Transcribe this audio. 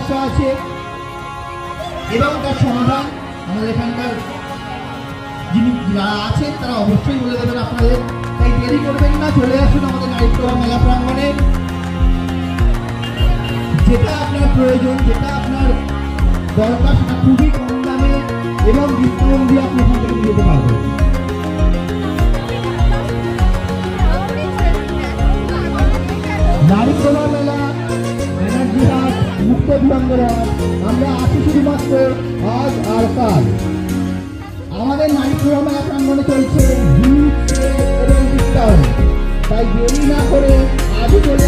সমস্যা আছে এবং তার সমাধান আমাদের এখানকার যিনি যারা আছেন তারা অবশ্যই বলে দেবেন আপনাদের। তাই দেরি করবেন না, চলে আসুন আমাদের নারীপ্রভা মেলা প্রাঙ্গণে। যেটা আপনার প্রয়োজন, যেটা আপনার দরকার, সেটা খুবই কম দামে এবং ডিসকাউন্ট দিয়ে আপনি এখান থেকে নিতে পারবেন। নারীপ্রভা মেলা, ব্যানার্জি হাট, মুক্ত বিহঙ্গর হাট, আমরা আছি শুধুমাত্র আজ আর কাল। আমাদের নারীপ্রভা মেলা প্রাঙ্গণে চলছে হিট সেল এবং ডিসকাউন্ট। তাই দেরি না করে আজই চলে